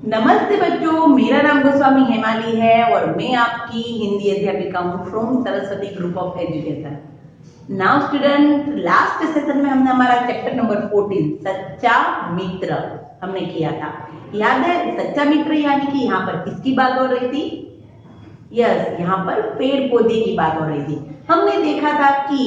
नमस्ते बच्चों, मेरा नाम गोस्वामी हेमाली है और मैं आपकी हिंदी अध्यापिका हूँ from Saraswati group of education. Now student, last session में हमने हमारा चैप्टर नंबर 14 सच्चा मित्र हमने किया था। याद है? सच्चा मित्र यानी कि यहाँ पर किसकी बात हो रही थी? यस, यहाँ पर पेड़ पौधे की बात हो रही थी। हमने देखा था कि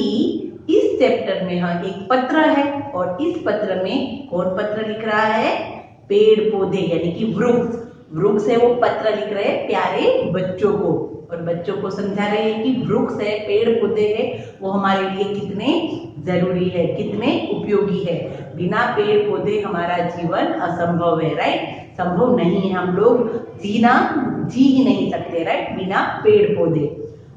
इस चैप्टर में एक पत्र है और इस पत्र में कौन पत्र लिख रहा है? पेड़ पौधे यानी कि वृक्ष। वृक्ष है वो पत्र लिख रहे हैं प्यारे बच्चों को और बच्चों को समझा रहे हैं कि वृक्ष है, पेड़ पौधे है, वो हमारे लिए कितने जरूरी है, कितने उपयोगी है। बिना पेड़ पौधे हमारा जीवन असंभव है, राइट? संभव नहीं है, हम लोग जी ही नहीं सकते, राइट, बिना पेड़ पौधे।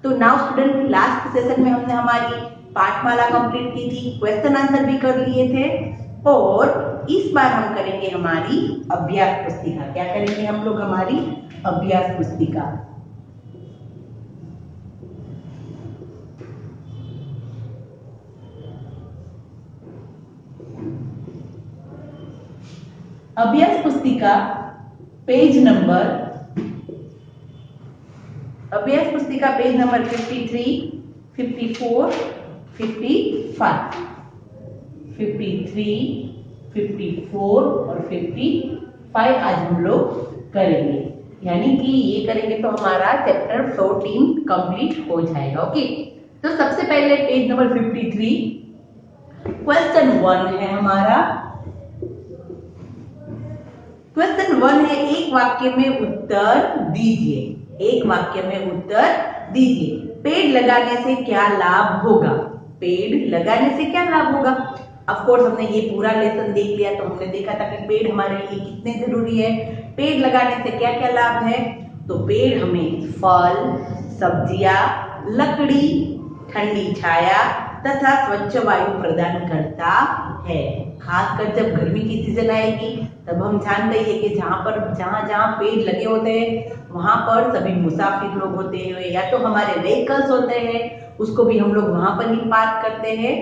तो नाउ स्टूडेंट, लास्ट सेशन में हमने हमारी पाठमाला कंप्लीट की थी, क्वेश्चन आंसर भी कर लिए थे और इस बार हम करेंगे हमारी अभ्यास पुस्तिका। क्या करेंगे हम लोग? हमारी अभ्यास पुस्तिका। अभ्यास पुस्तिका पेज नंबर 53, 54, 55, 53, 54 और 55 आज हम लोग करेंगे। यानी कि ये करेंगे तो हमारा चैप्टर 14 कंप्लीट हो जाएगा। ओके, तो सबसे पहले पेज नंबर 53, क्वेश्चन 1 है हमारा। क्वेश्चन 1 है, एक वाक्य में उत्तर दीजिए। एक वाक्य में उत्तर दीजिए। पेड़ लगाने से क्या लाभ होगा? पेड़ लगाने से क्या लाभ होगा? ऑफ कोर्स हमने ये पूरा लेसन देख लिया तो हमने देखा था कि पेड़ हमारे लिए कितने जरूरी है। पेड़ लगाने से क्या क्या लाभ है? तो पेड़ हमें फल, सब्जियां, लकड़ी, ठंडी छाया तथा स्वच्छ वायु प्रदान करता है। खासकर जब गर्मी की सीजन आएगी तब हम जानते हैं कि जहाँ पेड़ लगे होते हैं वहां पर सभी मुसाफिर लोग होते हैं या तो हमारे व्हीकल्स होते हैं, उसको भी हम लोग वहां पर ही पार्क करते हैं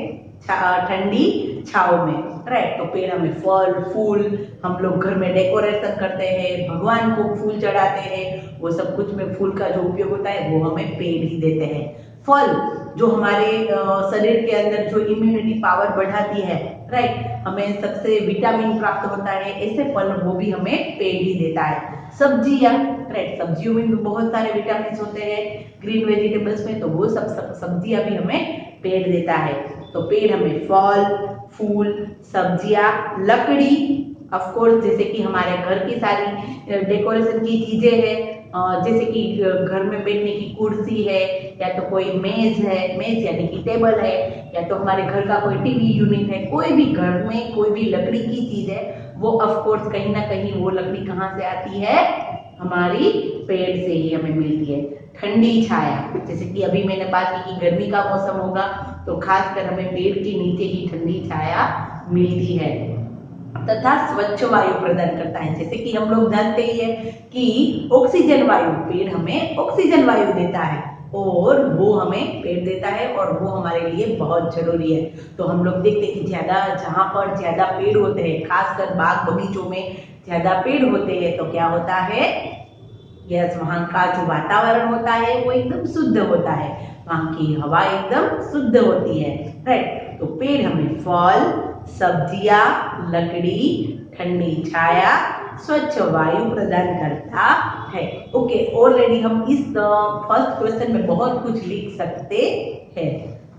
ठंडी छाव में, राइट। तो पेड़ हमें फल फूल, हम लोग घर में डेकोरेशन करते हैं, भगवान को फूल चढ़ाते हैं, वो सब कुछ में फूल का जो उपयोग होता है वो हमें पेड़ ही देते हैं। फल जो हमारे शरीर के अंदर जो इम्यूनिटी पावर बढ़ाती है, राइट, हमें सबसे विटामिन प्राप्त होता है, ऐसे फल वो भी हमें पेड़ ही देता है। सब्जियां, राइट, सब्जियों में भी बहुत सारे विटामिन होते हैं ग्रीन वेजिटेबल्स में, तो वो सब सब्जियां भी हमें पेड़ देता है। तो पेड़ हमें फल फूल, सब्जियां, लकड़ी, ऑफ कोर्स जैसे कि हमारे घर की सारी डेकोरेशन की चीजें हैं, जैसे कि घर में बैठने की कुर्सी है या तो कोई मेज है, मेज यानी कि टेबल है, या तो हमारे घर का कोई टीवी यूनिट है, कोई भी घर में कोई भी लकड़ी की चीज है, वो ऑफ कोर्स कहीं ना कहीं वो लकड़ी कहाँ से आती है? हमारी पेड़ से ही हमें मिलती है। ठंडी छाया, जैसे कि अभी मैंने बात की कि गर्मी का मौसम होगा तो खासकर हमें पेड़ के नीचे ही ठंडी छाया मिलती है। तथा स्वच्छ वायु प्रदान करता है, जैसे कि हम लोग जानते ही है कि ऑक्सीजन वायु, पेड़ हमें ऑक्सीजन वायु देता है और वो हमें पेड़ देता है और वो हमारे लिए बहुत जरूरी है। तो हम लोग देखते हैं कि जहाँ पर ज्यादा पेड़ होते हैं, खासकर बाग बगीचों में ज्यादा पेड़ होते हैं तो क्या होता है? यस, वहाँ का जो वातावरण होता है वो एकदम शुद्ध होता है, वहाँ की हवा एकदम शुद्ध होती है, राइट। तो पेड़ हमें फल, सब्जियां, लकड़ी, ठंडी छाया, स्वच्छ वायु प्रदान करता है। ओके, ऑलरेडी हम इस फर्स्ट क्वेश्चन में बहुत कुछ लिख सकते हैं।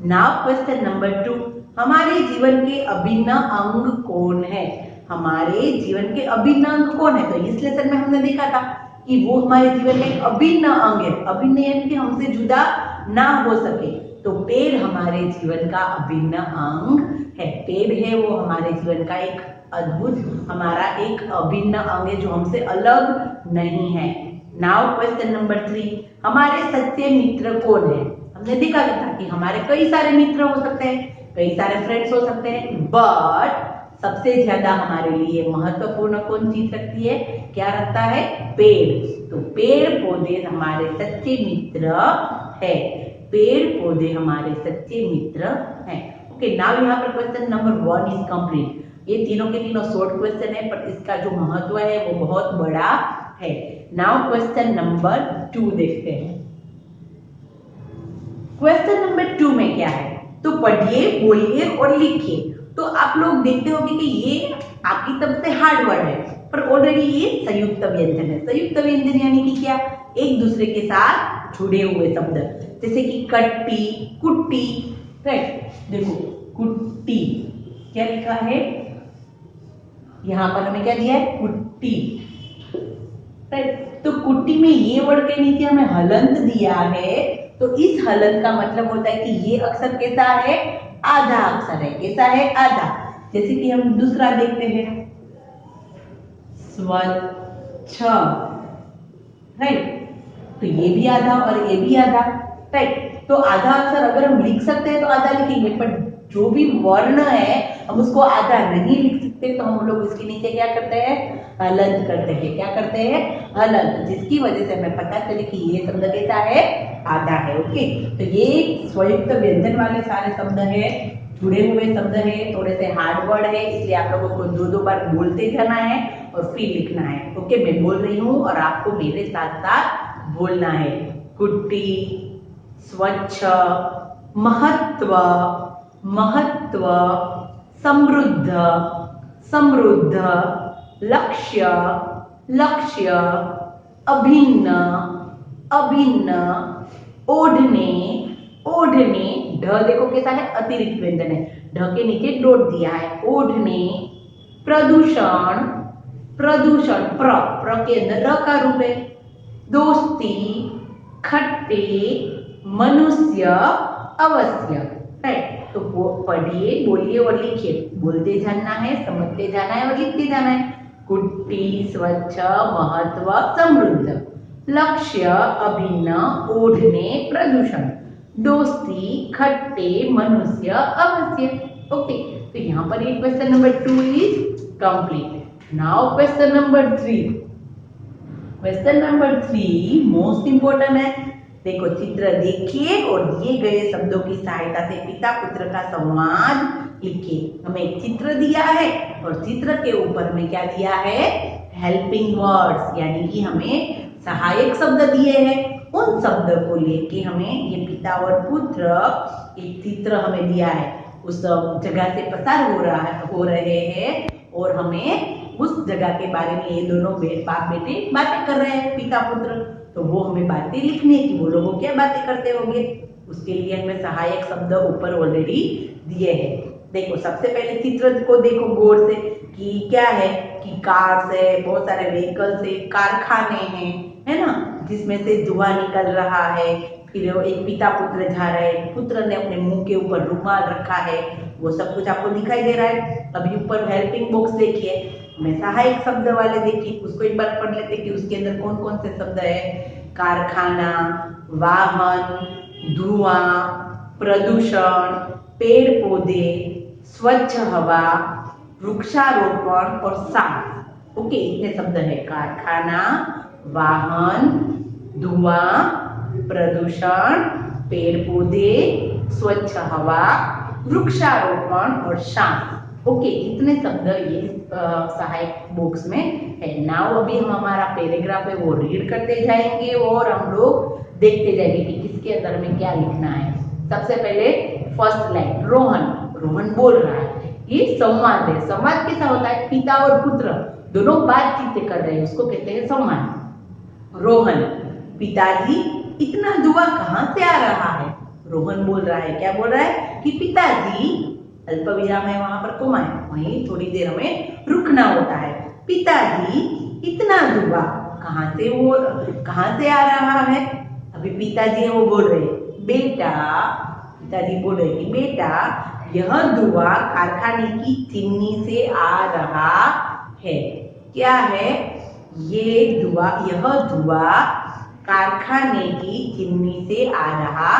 नाउ क्वेश्चन नंबर 2, हमारे जीवन के अभिन्न अंग कौन है? हमारे जीवन के अभिन्न अंग कौन है? तो इस लेसन में हमने देखा था कि वो हमारे जीवन में एक अभिन्न अंग है। अभिन्न यानी कि हमसे जुदा ना हो सके, तो पेड़ हमारे जीवन का अभिन्न अंग है। पेड़ है वो हमारे जीवन का एक अद्भुत, हमारा एक अभिन्न अंग है जो हमसे अलग नहीं है। नाउ क्वेश्चन नंबर 3, हमारे सच्चे मित्र कौन है? हमने देखा था कि हमारे कई सारे मित्र हो सकते हैं, कई सारे फ्रेंड्स हो सकते हैं, बट सबसे ज्यादा हमारे लिए महत्वपूर्ण कौन चीज रखती है? क्या रखता है? पेड़। तो पेड़ पौधे हमारे सच्चे मित्र है। पेड़ पौधे हमारे सच्चे मित्र हैं। ओके, नाउ यहाँ पर क्वेश्चन नंबर 1 इज कंप्लीट। ये तीनों के तीनों शॉर्ट क्वेश्चन है पर इसका जो महत्व है वो बहुत बड़ा है। नाउ क्वेश्चन नंबर 2 देखते हैं। क्वेश्चन नंबर 2 में क्या है, तो पढ़िए, बोलिए और लिखिए। तो आप लोग देखते होंगे कि ये आपकी तरफ से हार्ड वर्ड है, पर ऑलरेडी ये संयुक्त व्यंजन है। संयुक्त व्यंजन यानी कि क्या, एक दूसरे के साथ जुड़े हुए शब्द, जैसे कि कट्टी, कुट्टी, राइट। देखो कुट्टी क्या लिखा है, यहाँ पर हमें क्या दिया है, कुट्टी, राइट। तो कुट्टी में ये वर्ड के नीचे हमें हलंत दिया है, तो इस हलंत का मतलब होता है कि ये अक्षर कैसा है, आधा अक्षर है। कैसा है, आधा। जैसे कि हम दूसरा देखते हैं, स्वच्छ, राइट। तो ये भी आधा और ये भी आधा, राइट। तो आधा अक्षर अगर हम लिख सकते हैं तो आधा लिखेंगे, पर जो भी वर्ण है हम उसको आधा नहीं लिख सकते, तो हम लोग इसके नीचे क्या करते हैं, हलंत करते हैं। क्या करते हैं, हलंत, जिसकी वजह से हमें पता चले कि ये शब्द कैसा है, आधा है। ओके, तो ये संयुक्त व्यंजन वाले सारे शब्द है, जुड़े हुए शब्द है, थोड़े से हार्ड वर्ड है, इसलिए आप लोगों को दो दो बार बोलते जाना है और फिर लिखना है। ओके, मैं बोल रही हूँ और आपको मेरे साथ साथ बोलना है। कुट्टी, स्वच्छ, महत्व, महत्व, समृद्ध, समृद्ध, लक्ष्य, लक्ष्य, अभिन्न, अभिन्न, ओढ़ने, ओढ़ने, ढ देखो कैसा है, अतिरिक्त व्यंजन है, ढ के नीचे डॉट दिया है, ओढ़ने, प्रदूषण, प्रदूषण, प्र के अंदर र का रूप है, दोस्ती, खट्टे, मनुष्य, अवश्य, राइट। तो पढ़िए, बोलिए और लिखिए, बोलते जाना है, समझते जाना है और लिखते जाना है। कुट्टी, स्वच्छ, महत्व, समृद्ध, लक्ष्य, अभिन्न, ओढ़ने, प्रदूषण, दोस्ती, खट्टे, मनुष्य, अवश्य। ओके, तो यहाँ पर ये question number 2 is complete. Now question number 3। Question number 3 most important है। देखो, चित्र देखिए और दिए गए शब्दों की सहायता से पिता पुत्र का संवाद लिखिए। हमें एक चित्र दिया है और चित्र के ऊपर में क्या दिया है, हेल्पिंग वर्ड्स, यानी कि हमें सहायक शब्द दिए हैं। उन शब्द को लेके हमें ये पिता और पुत्र, एक चित्र हमें दिया है, उस जगह से पसार हो रहे हैं और हमें उस जगह के बारे में ये दोनों बाप बेटे बातें कर रहे हैं, पिता पुत्र। तो वो हमें बातें लिखने की, वो लोग क्या बातें करते होंगे, उसके लिए हमें सहायक शब्द ऊपर ऑलरेडी दिए हैं। देखो, सबसे पहले चित्र को देखो गौर से कि क्या है, कि कार से, बहुत सारे व्हीकल से, कारखाने हैं, है ना, जिसमें से धुआं निकल रहा है। फिर एक पिता पुत्र जा रहे हैं, पुत्र ने अपने मुंह के ऊपर रुमाल रखा है, वो सब कुछ आपको दिखाई दे रहा है। अभी ऊपर हेल्पिंग बॉक्स देखिए, हमें सहायक शब्द वाले देखिए, उसको एक बार पढ़ लेते कि उसके अंदर कौन कौन से शब्द है। कारखाना, वाहन, धुआं, प्रदूषण, पेड़ पौधे, स्वच्छ हवा, वृक्षारोपण और सांस। ओके, इतने शब्द है, कारखाना, वाहन, धुआं, प्रदूषण, पेड़ पौधे, स्वच्छ हवा, वृक्षारोपण और सांस। ओके, इतने शब्द ये सहायक बॉक्स में है। नाउ अभी हम हमारा पैराग्राफ है वो रीड करते जाएंगे और हम लोग देखते जाएंगे कि किसके अंदर में क्या लिखना है। सबसे पहले फर्स्ट लाइन, रोहन, रोहन बोल रहा है, ये संवाद है। संवाद कैसा होता है, पिता और पुत्र दोनों बातचीत कर रहे हैं, उसको कहते हैं संवाद। रोहन, पिताजी इतना धुआं कहाँ से आ रहा है। रोहन बोल रहा है, क्या बोल रहा है कि पिताजी, अल्प विराम है वहां पर कोमा है, वहीं थोड़ी देर हमें रुकना होता है। पिताजी इतना धुआं कहाँ से आ रहा है। अभी पिताजी है वो बोल रहे बेटा, पिताजी बोल रहे कि बेटा यह धुआं कारखाने की चिमनी से आ रहा है। क्या है ये धुआं, यह धुआं कारखाने की चिमनी से आ रहा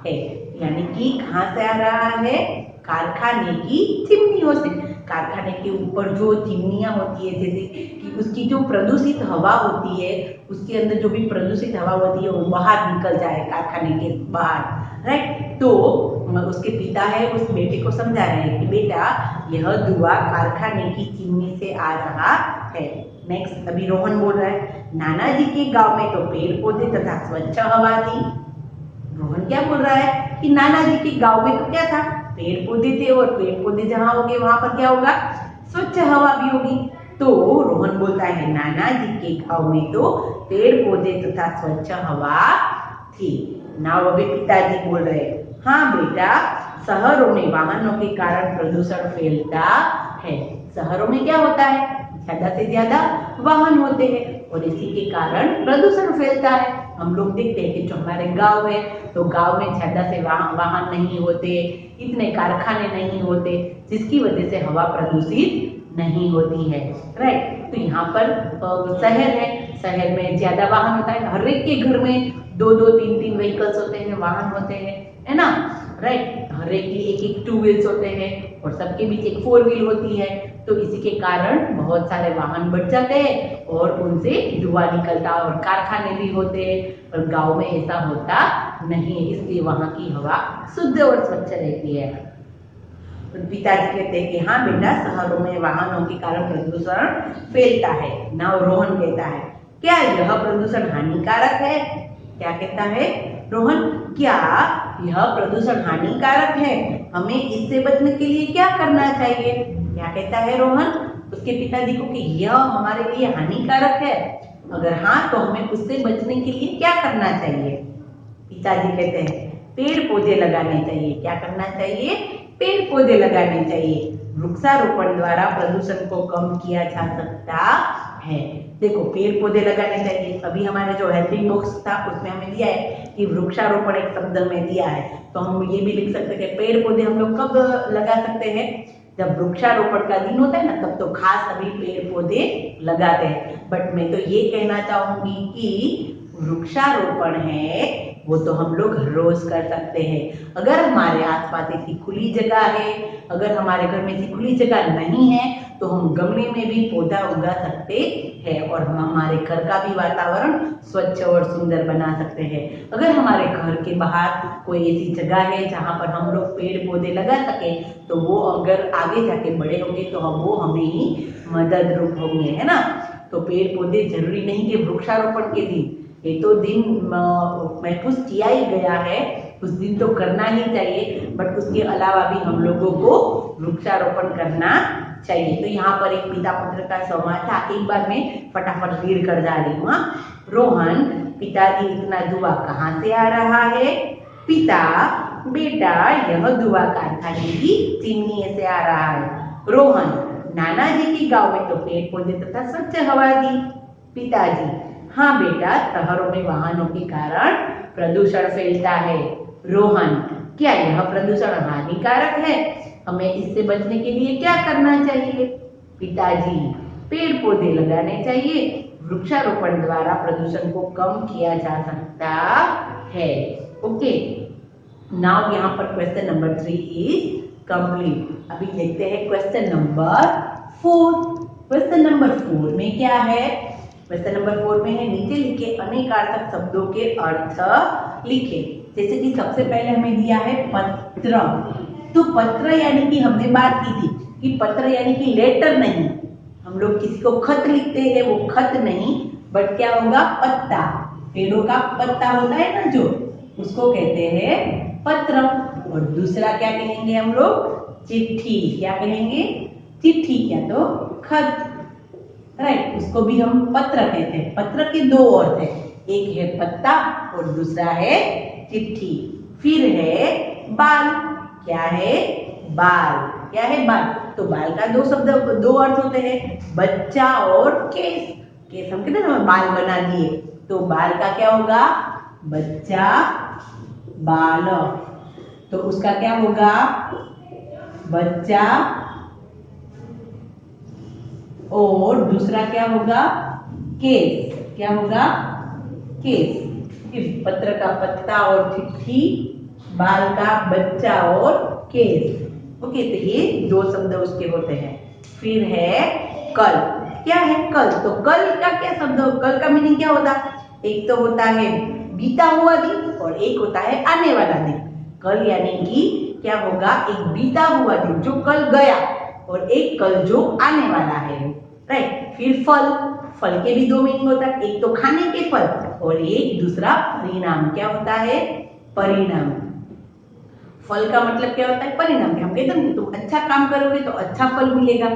है, यानी कि कहाँ से आ रहा है, कारखाने की चिमनियों से। कारखाने के ऊपर जो चिमनियां होती है, जैसे कि उसकी जो प्रदूषित हवा होती है, उसके अंदर जो भी प्रदूषित हवा होती है वो बाहर निकल जाए कारखाने के बाहर, राइट। तो उसके पिता है उस बेटे को समझा रहे हैं कि बेटा यह धुआं कारखाने की चिमनी से आ रहा है। नेक्स्ट अभी रोहन बोल रहा है, नाना जी के गांव में तो पेड़ पौधे तथा स्वच्छ हवा थी। रोहन क्या बोल रहा है कि नाना जी के गांव में तो क्या था, पेड़ पौधे थे, और पेड़ पौधे जहां होंगे वहां पर क्या होगा, स्वच्छ हवा भी होगी। तो रोहन बोलता है नाना जी के गांव में तो पेड़ पौधे तथा स्वच्छ हवा थी। नाउ अभी पिताजी बोल रहे, हाँ बेटा, शहरों में वाहनों के कारण प्रदूषण फैलता है। शहरों में क्या होता है, ज्यादा से ज्यादा वाहन होते हैं और इसी के कारण प्रदूषण फैलता है। हम लोग देखते हैं कि जो हमारे गांव है तो गांव में ज्यादा से वाहन नहीं होते, इतने कारखाने नहीं होते, जिसकी वजह से हवा प्रदूषित नहीं होती है। राइट, तो यहाँ पर शहर है, शहर में ज्यादा वाहन होता है, हर एक के घर में 2-2 3-3 व्हीकल्स होते हैं, वाहन होते हैं, है ना। राइट, हर एक के एक 2 व्हील्स होते हैं और सबके बीच एक 4 व्हील होती है। तो इसी के कारण बहुत सारे वाहन बढ़ जाते हैं और उनसे धुआं निकलता है और कारखाने भी होते हैं। और गांव में ऐसा होता नहीं है, इसलिए वहां की हवा शुद्ध और स्वच्छ रहती है। पिताजी कहते हैं कि हाँ बेटा, शहरों में वाहनों के कारण प्रदूषण फैलता है। नाउ रोहन कहता है, क्या यह प्रदूषण हानिकारक है? क्या कहता है रोहन, क्या यह प्रदूषण हानिकारक है? हमें इससे बचने के लिए क्या करना चाहिए? क्या कहता है रोहन उसके पिताजी को कि यह हमारे लिए हानिकारक है, अगर हाँ तो हमें उससे बचने के लिए क्या करना चाहिए? पिताजी कहते हैं पेड़ पौधे लगाने चाहिए। क्या करना चाहिए? पेड़ पौधे लगाने चाहिए। वृक्षारोपण द्वारा प्रदूषण को कम किया जा सकता है। देखो, पेड़ पौधे लगाने चाहिए। अभी हमारे जो हेल्पिंग बॉक्स था उसमें हमें दिया है कि वृक्षारोपण एक शब्द में दिया है, तो हम ये भी लिख सकते हैं कि पेड़ पौधे हम लोग कब लगा सकते हैं, जब वृक्षारोपण का दिन होता है ना, तब तो खास सभी पेड़ पौधे लगाते हैं। बट मैं तो ये कहना चाहूंगी कि वृक्षारोपण है वो तो हम लोग रोज कर सकते हैं। अगर हमारे आसपास ऐसी खुली जगह है, अगर हमारे घर में ऐसी खुली जगह नहीं है, तो हम गमले में भी पौधा उगा सकते हैं और हम हमारे घर का भी वातावरण स्वच्छ और सुंदर बना सकते हैं। अगर हमारे घर के बाहर कोई ऐसी जगह है जहाँ पर हम लोग पेड़ पौधे लगा सके, तो वो अगर आगे जाके बड़े होंगे तो वो हमें ही मदद रूप होंगे, है ना। तो पेड़ पौधे जरूरी नहीं कि वृक्षारोपण के दिन, ये तो दिन महफूज किया ही गया है, उस दिन तो करना ही चाहिए, बट उसके अलावा भी हम लोगों को वृक्षारोपण करना चाहिए। तो यहाँ पर एक पिता पुत्र का संवाद था, एक बार मैं फटाफट रीड कर जा रही हूँ। रोहन, पिताजी इतना धुआं कहाँ से आ रहा है? पिता, बेटा, यह धुआं कारखाने की चिमनी से आ रहा है। रोहन, नाना जी के गांव में तो पेड़ पौधे तथा स्वच्छ हवा थी। पिताजी, हाँ बेटा, शहरों में वाहनों के कारण प्रदूषण फैलता है। रोहन, क्या यह प्रदूषण हानिकारक है? हमें इससे बचने के लिए क्या करना चाहिए? पिताजी, पेड़ पौधे लगाने चाहिए। वृक्षारोपण द्वारा प्रदूषण को कम किया जा सकता है। ओके, नाउ यहाँ पर क्वेश्चन नंबर 3 इज कंप्लीट। अभी देखते हैं क्वेश्चन नंबर 4। क्वेश्चन नंबर 4 में क्या है? क्वेश्चन नंबर 4 में है, नीचे लिखे अनेकार्थक शब्दों के अर्थ लिखे। जैसे कि सबसे पहले हमें दिया है पत्र। तो पत्र यानी कि हमने बात की थी कि पत्र यानी कि लेटर नहीं, हम लोग किसी को खत लिखते हैं, वो खत नहीं, बट क्या होगा, पत्ता। पेड़ों का पत्ता होता है ना जो, उसको कहते हैं पत्र। और दूसरा क्या कहेंगे हम लोग? चिट्ठी। क्या कहेंगे? चिट्ठी, क्या तो खत। राइट, उसको भी हम पत्र कहते हैं। पत्र के 2 अर्थ है, एक है पत्ता और दूसरा है चिट्ठी। फिर है बाल। क्या है? बाल। क्या है? बाल। तो बाल का 2 अर्थ होते हैं, बच्चा और केस। केस हम कहते हैं ना, बाल बना दिए, तो बाल का क्या होगा? बच्चा, बाल। तो उसका क्या होगा? बच्चा, और दूसरा क्या होगा? केस। क्या होगा? केस। फिर पत्र का पत्ता और चिट्ठी, बाल का बच्चा और केस। ओके, तो ये 2 शब्द उसके होते हैं। फिर है कल। क्या है कल? तो कल का क्या शब्द? कल का मीनिंग क्या होता? एक तो होता है बीता हुआ दिन और एक होता है आने वाला दिन। कल यानी कि क्या होगा? एक बीता हुआ दिन जो कल गया और एक कल जो आने वाला है। राइट, फिर फल। फल के भी दो मीनिंग होता है, एक तो खाने के फल और एक दूसरा परिणाम। क्या होता है? परिणाम। फल का मतलब क्या होता है? परिणाम। हम कहते हैं तुम अच्छा काम करोगे तो अच्छा फल मिलेगा।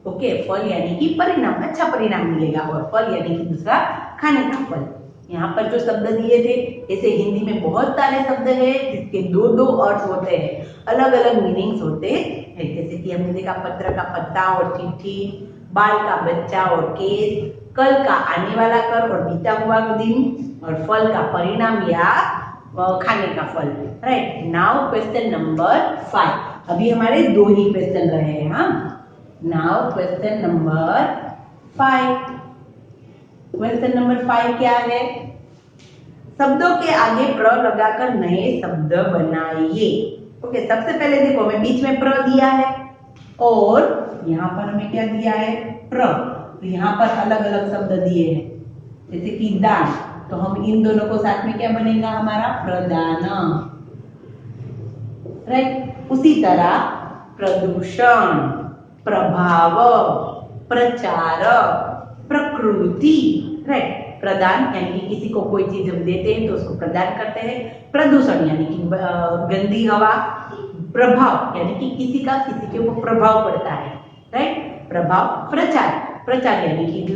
ओके, फल यानी कि परिणाम, अच्छा परिणाम मिलेगा, और फल यानी कि दूसरा खाने का फल। यहाँ पर जो शब्द दिए थे, ऐसे हिंदी में बहुत सारे शब्द है जिसके दो दो अर्थ होते हैं, अलग अलग मीनिंग्स होते हैं। जैसे कि हमने देखा पत्र का पत्ता और चिट्ठी, बाल का बच्चा और केस, कल का आने वाला कल और बीता हुआ दिन, और फल का परिणाम या खाने का फल। Right, now question number 5। अभी हमारे दो ही क्वेश्चन रहे हैं। हाँ, now question number 5। Question number 5 क्या है? शब्दों के आगे प्र लगाकर नए शब्द बनाइए। ओके, सबसे पहले देखो मैं बीच में प्र दिया है और यहाँ पर हमें क्या दिया है? प्र। तो यहाँ पर अलग अलग शब्द दिए हैं, जैसे कि दान, तो हम इन दोनों को साथ में क्या बनेगा हमारा? प्रदान। राइट, उसी तरह प्रदूषण, प्रभाव, प्रचार, प्रकृति। राइट, प्रदान यानी कि किसी को कोई चीज हम देते हैं तो उसको प्रदान करते हैं। प्रदूषण यानी कि गंदी हवा। प्रभाव यानी कि किसी का किसी के ऊपर प्रभाव पड़ता है। राइट, प्रभाव। प्रचार, प्रचार यानी कि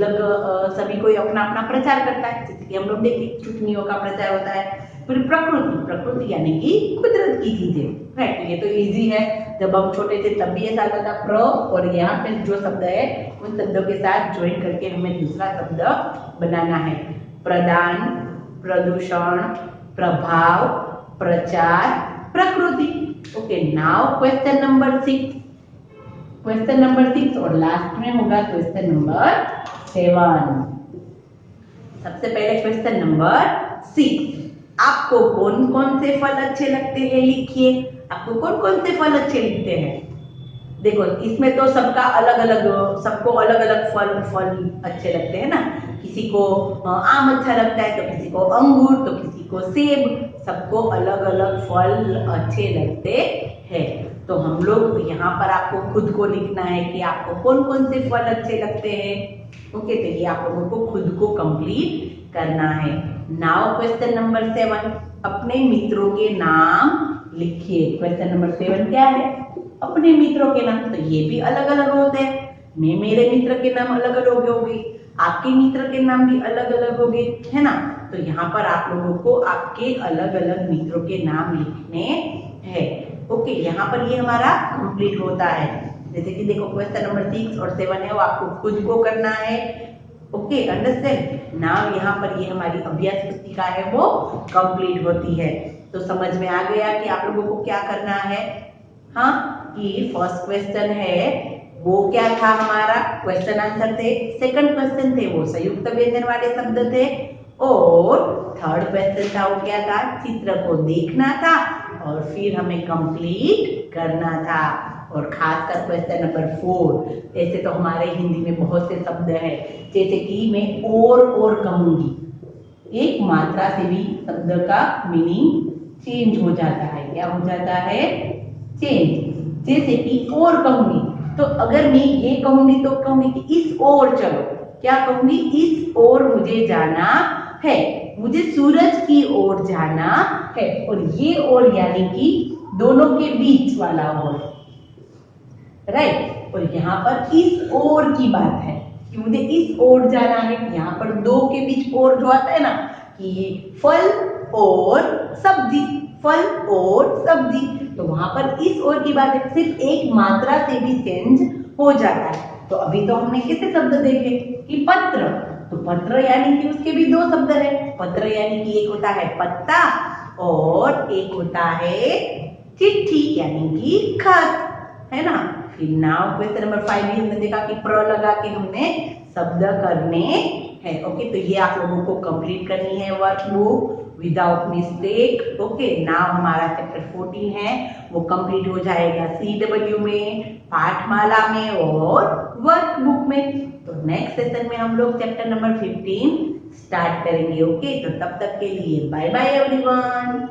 सभी कोई अपना अपना प्रचार करता है, जैसे कि हम लोग देखिए चुटनियों का प्रचार होता है। फिर प्रकृति, प्रकृति यानी कि कुदरत की चीजें। राइट, ये तो इजी है, जब हम छोटे थे तब भी ऐसा आता था प्र, और यहाँ पे जो शब्द है उन शब्दों के साथ ज्वाइन करके हमें दूसरा शब्द बनाना है। प्रदान, प्रदूषण, प्रभाव, प्रचार, प्रकृति। Okay, now question number 6। Question number 6 और लास्ट में होगा क्वेश्चन नंबर 7। सबसे पहले क्वेश्चन नंबर 6, आपको कौन कौन से फल अच्छे लगते हैं? लिखिए, आपको कौन कौन से फल अच्छे लगते हैं? देखो इसमें तो सबका अलग अलग, सबको अलग अलग फल अच्छे लगते हैं ना। किसी को आम अच्छा लगता है, तो किसी को अंगूर, तो किसी को सेब, सबको अलग अलग फल अच्छे लगते हैं। तो हम लोग यहाँ पर आपको खुद को लिखना है कि आपको कौन कौन से फल अच्छे लगते हैं। ओके, तो ये आप लोगों को खुद को कंप्लीट करना है। नाउ क्वेश्चन नंबर 7, अपने मित्रों के नाम लिखिए। क्वेश्चन नंबर 7 क्या है? अपने मित्रों के नाम। तो ये भी अलग अलग होते हैं। मैं मेरे मित्र के नाम अलग अलग होंगे, आपके मित्र के नाम भी अलग अलग होंगे, है ना। तो यहाँ पर आप लोगों को आपके अलग अलग मित्रों के नाम लिखने हैं। ओके, यहाँ पर ये हमारा कंप्लीट होता है। जैसे कि देखो क्वेश्चन नंबर 6 और 7 है वो आपको खुद को करना है। Okay, understand. नाउ यहाँ पर ये हमारी अभ्यास पुस्तिका है वो कंप्लीट होती है। तो समझ में आ गया कि आप लोगों को क्या करना है। हाँ, कि फर्स्ट क्वेश्चन है वो क्या था हमारा? क्वेश्चन आंसर थे। सेकंड क्वेश्चन थे वो संयुक्त व्यंजन वाले शब्द थे, और थर्ड क्वेश्चन था वो क्या था? चित्र को देखना था और फिर हमें कंप्लीट करना था। और खासकर क्वेश्चन नंबर 4, ऐसे तो हमारे हिंदी में बहुत से शब्द हैं, जैसे कि मैं और कहूंगी, एक मात्रा से भी शब्द का मीनिंग चेंज हो जाता है। क्या हो जाता है? चेंज। जैसे कि और कहूंगी, तो अगर मैं ये कहूंगी तो कहूंगी कि इस ओर चलो। क्या कहूंगी? इस ओर मुझे जाना है, मुझे सूरज की ओर जाना है। और ये ओर यानी कि दोनों के बीच वाला ओर। राइट, और यहाँ पर इस ओर की बात है कि मुझे इस ओर जाना है। यहाँ पर दो के बीच ओर जो आता है ना, कि फल और सब्जी, फल और सब्जी, तो वहां पर इस ओर की बात है। सिर्फ एक मात्रा से भी चेंज हो जाता है। तो अभी तो हमने कितने शब्द देखे कि पत्र, तो पत्र यानी कि उसके भी दो शब्द है। पत्र यानी कि एक होता है पत्ता और एक होता है चिट्ठी यानी कि खत, है ना। फिर नाउ क्वेश्चन नंबर 5 भी हमने देखा कि प्र लगा के हमने शब्द करने हैं। ओके, तो ये आप लोगों को कंप्लीट करनी है workbook without mistake. Okay, now हमारा चैप्टर 14 है वो कंप्लीट हो जाएगा CW में, पाठमाला में और वर्कबुक में। तो नेक्स्ट सेशन में हम लोग चैप्टर नंबर 15 स्टार्ट करेंगे। ओके, तो तब तक के लिए बाय बाय एवरीवन।